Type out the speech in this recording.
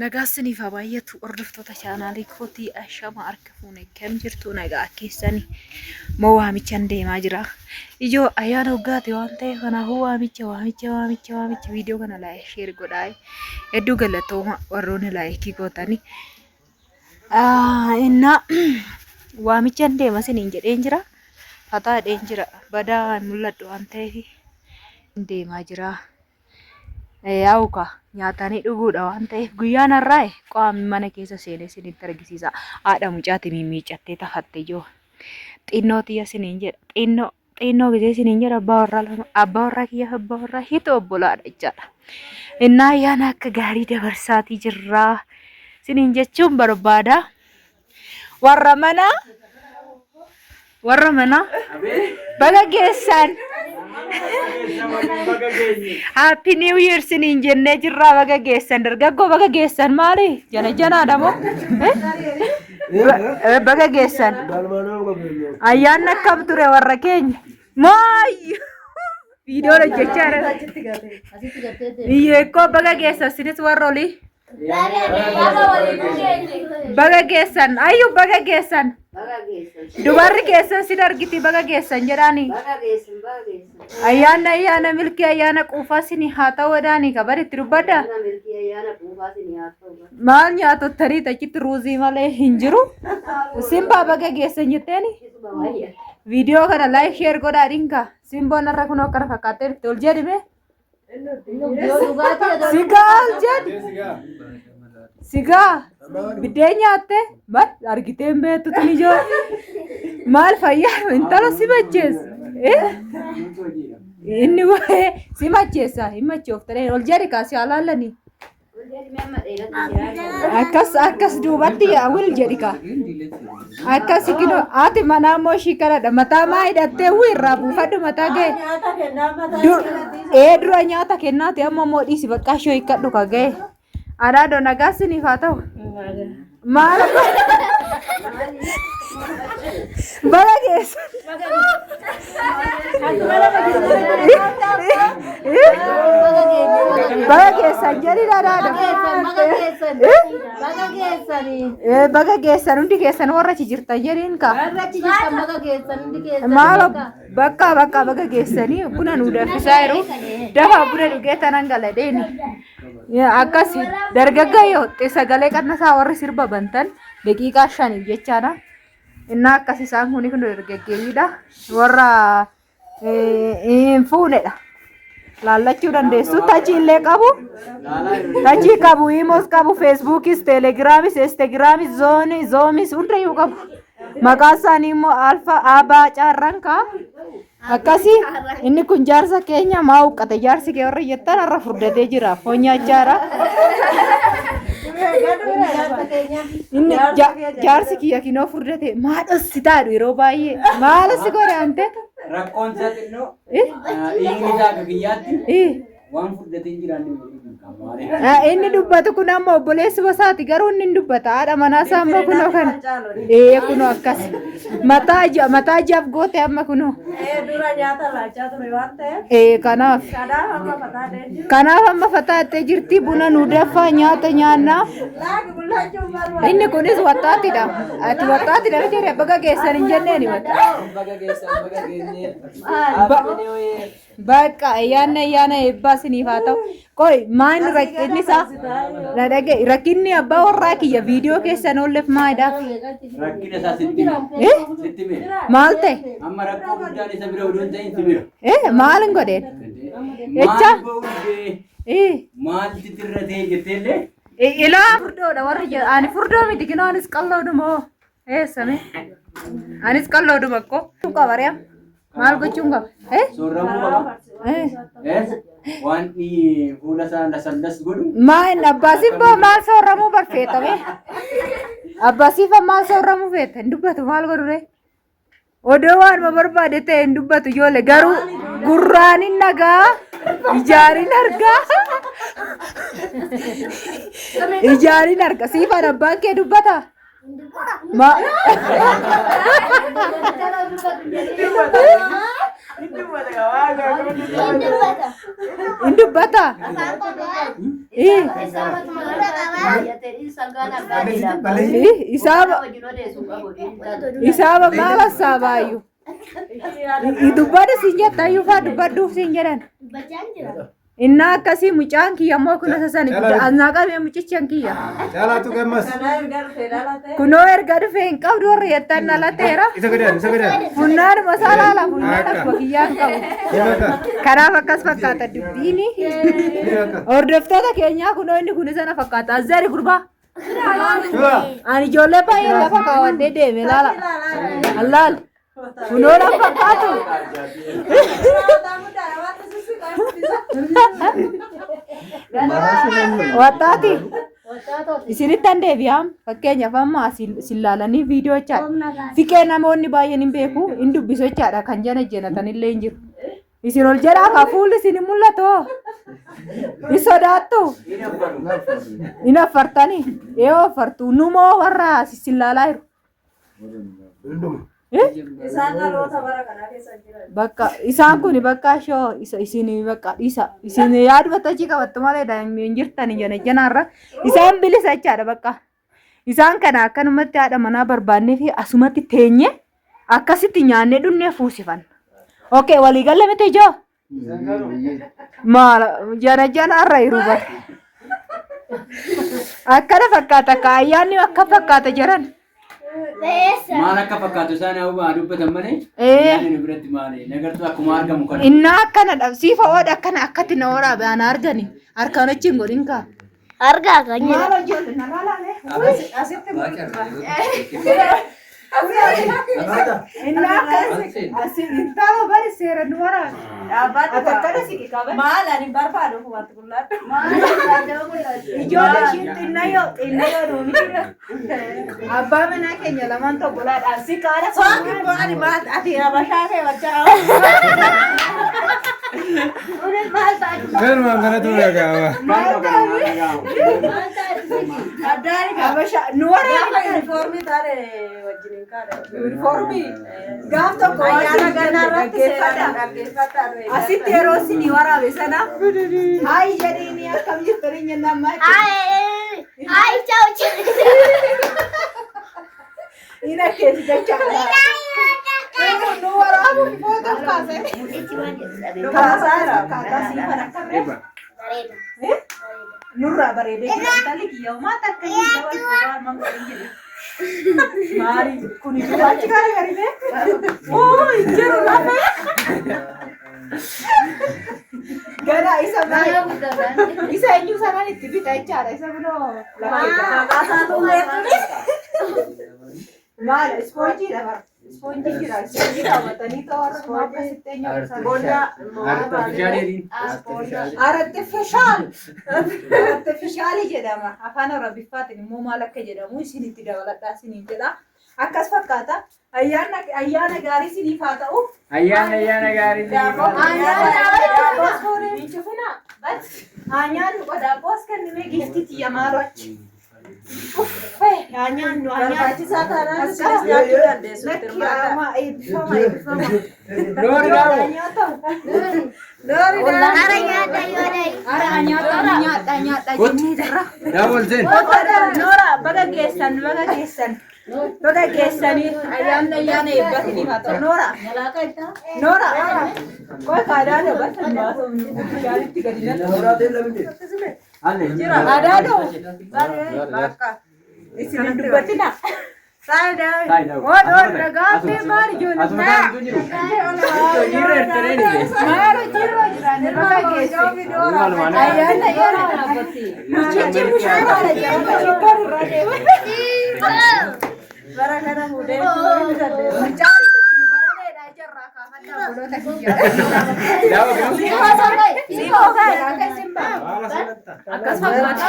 Nagaasni fa baay'atu hordoftoota chaanaalii kootii ashama harka fuune kam jirtu nagaa keessanii moo waamichaan deemaa jira. Ijoo ayyaana waggaati waan ta'eef kanaafuu waamicha viidiyoo kana laayik sheer godhaa. Hedduu galatooma warroonni laayikii gootanii. Inna waamichaan deema siniin jedheen jira. Fataa dheen jira. Badaa mul'adhu waan ta'eef deemaa jira. Yaa'uka nyaatanii dhuguudha waan ta'eef guyyaan har'aa qaama mana keessa seenee isinitti argisiisa. Haadha mucaati mimmiicattee tafatte ijoo xinnoo tiyya isiniin jedha. Xinnoo gisee isiniin jedha abbaa warraa kiyya abbaa warraa hita obbolaadha jechaadha. Innaa ayyaana akka gaarii dabarsaatii jirraa isiniin jechuun barbaada. Warra mana baga geessan. Happy New Year siniin jennee jirraa baga geessan. Dargaggoo baga geessan maali? Janaadha moo? Baga geessan. Ayyaanni akkam ture warra keenya? Mooyyu! Viidiyoo hojjechaa jira. Biyyeekoo baga geessan sinis warra olii? Baga geessan. Ayyu baga geessan. Dubarri geessan si dargiti baga geessan jedhaani. Ayyaana milkii ayyaana quufaa sini haa ta'uu jedhaani kabaritti dubbadda. Maal nyaatottanii achitti ruuzii malee hin jiru. Simbaa baga geessan jetteeni. Viidiyoo kana laayik sheer godhaa dhinka. Simboon irra kunoo akkana fakkaatee itti ol jedhime. Sigaa ol jedhi. Sigaa biddeen nyaatte bar argitee hin beektu tun ijoo maal fayyaa intala si macheessa inni waa'ee si macheessa hin machooftan ol jedhi kaasii alaallanii akkas duubatti wil jedhi kaa akkas kino ati manaa moo ishii kanadha mataa maa hidhattee irraa buufadhu mataa ga'e dura nyaata kennaati amma moo dhiisi baqqaa ishoo hiikkadhu ka ga'e. Ada do nagasini fatau. Mana? Bagus. Bagus jadi ada. Bagus undi kesan warra cicirta jadiin ka. Maalo bakka bagasani bunan udah pisairu. Dafa bunan ugetan anggaladeni. Ya akkasi dargaggaayoo sagalee qannasaa warri sirba bantan daqiiqaa 5 jechaadha. Inna akkas isaan kuni kun dargaggeeyyiidha. Warra fuunedha. Laallachuu dandeessu. Tachii illee qabu. Tachii qabu, Imoos qabu, Feesbuukis, Teelegiraamis, Instagiraamis, Zoomis hundayyuu qabu. Maqaan isaanii immoo Alfa Abaa Caarrankaa. Akkasi inni kun jaarsa keenya maa uqqate jaarsi kee warra jettan har'a furdatee jira foon nyaachaadha. Inni jaarsi kiyya kinoo furdate maadhos si taadhu yeroo baay'ee maala si godhe ante rakkoon isaa xinnoo dhiigni isaa akka kiyyaatti waan furdatee jiraan inni dubbatu kun amma obboleessi basaati garuu inni dubbata haadha manaasaa amma kunoo kana kunoo akkas mataa jaaf goote amma kunoo dura nyaata laachaa ture waan ta'eef kanaaf amma fataattee jirti buna nu daffaa nyaata nyaannaa inni kunis waxxaatidha ati waxxaatidha jedhe baga geessan hin jenneeni bakka ayyaana eebbaa siniif haa ta'u qoy maan rakkinni isaa na dhage rakkinni abbaa warraa kiyya viidiyoo keessan oolleef maadhaaf rakkina isaa sitti maal ta'e amma rakkoo guddaan isa bira oduun ta'in si bira maal hin godheen jecha maal titirratee jetteellee ilaa furdoodha warri ani furdoo miti kinoo anis qalloodhumoo eessame anis qalloodhuma akkoo qabariyaa maal gochuun qaba soorramuu qaba waan fuula isaa lasallas godhu maal abbaasiif maal soorramuu barfeetame abbaasiif maal soorramuu feeta hin dubbatu maal godhure odoo waan barbaade ta'e hin dubbatu ijoollee garuu gurraanin nagaa ijaarin argaa ijaarin arga siifan abbaan kee dubbata Ma Indubbata. Isaaba maala saabaayu. Dubbada siin jetta yuufaa dubbadduuf siin jedhan. Inna akkasii mucaan kiyya ammoo kun asasan annaa qabee mucichaan kiyya. Jaalatu gammas. Kunoo erga dhufee hin qabdu warri jettan dhalateera. Isa gadaan. Funnaan masaalaa la funnaan akkuma kiyyaan qabu. Kanaaf akkas fakkaata dubbiini. Hordoftoota keenyaa kunoo inni kun sana fakkaata. Azzaari gurbaa. Ani ijoollee baay'ee lafa kaawwadhee deeme laala. Allaal. Kunoo lafa fakkaatu. Wattaati. Isinittan deebi'aam fakkeenyaaf amma silaalanii viidiyoo jechaadha. Fikee namoonni baay'een hin beeku hin dubbisu jechaadha kan jana jenatan illee hin jiru. Isin ol jedhaa ka fuulli isin hin mul'atu. Hin sodaattu. Hin affartanii. Yoo affartu numoo warra silaalaa jiru. Bakka isaan kun bakka shoo isin bakka isa isin yaadubata achi qabattu malee daa'imman jirtan janaarra isaan bilisa jechaadha bakka isaan kana akkanumatti haadha manaa barbaannee fi asumatti teenye akkasitti nyaannee dhunnee fuusifan. Okay walii galle miti ijoo maal janaarra hiruuba akkana fakkaata ka ayyaanni akka fakkaata jiran. Maal akka fakkaatu isaan hawwaa dubbatan malee yaadni biratti maali nagartuu akkuma argamu kana inna akkana dhabsiifa oodha akkana akkatti na waraabee ana argani harkaan achi hin godhin kaa argaa kan maal hojjoolle na laalaalee asitti inna akkasi intalo bari seera nu waraabe akkana siki qabe maal ani barbaadu kumatti kullaadhu ijoollee ishiin xinnayyoo doomiti abbaa manaa keenya lamaan tokkolaadhaan si kaadha soonni ani maal ati abashaa kee wajjaa unin maal taatu Kan mana tu dah kawa. addaani abashaa nu waraabe uniformi taane wajjiniin kaadha uniformi gaaf tokko ayyaana gannaarratti dhaggeeffadhaa asitti yeroo isinii waraabe sana hayi jedhiini akkam jirtanii jennaan maal Ay, ciao, ina keessa jechaadha. Nu waraabu footoo kaase. Kaasii kan akka reefa. Nurraa bareedee intalli kiyyaa maata akka inni dabalu waan mangoon jedhe. Maali kun iyyuu achi gara garibee? Oo jiru lafa. Gada isa eenyu sanaan itti bita jechaadha isa kunoo maal ispoonjiidha bara ispoonjii jira ispoonjii qabatanii ta'uu akkasitti eenyu artifishaali jedhama afaan arabiffaatiin immoo maal akka jedhamu isin itti dabaladhaa isiniin jedha akkas fakkaata ayyaana gaarii isiniif haa ta'u ayyaana gaarii Anyan pada bos kan ni gifti tiya maroch. Anyan no anyan Barbaachisa taanaan isinis nyaachuu dandeessu. sama sama. Loori daawu. Loori Ara nyata jini dara. Daawul seen. Nora baga geessan. Baga geessani ayyaana eebbatini haa Nora. Nora. Koi kaadaan eebbatani haa ta'u bishaanitti gadi natti. Jira. Adaadoo. Bakka. Isin dubbatina. Saayidaawi. Oon dhagaatee maal ijoollee? Maal jiroo jiraan irraa geessu. Ayyaana. Mucichi mushaara jira. Bara kana fuudhee ni dandeessu. Mucaan kun baraneedha jirraa kaafadhaa boloota kiyyaa. Siikoo faayidhaa akka isin ba'a. Akkas fakkaata.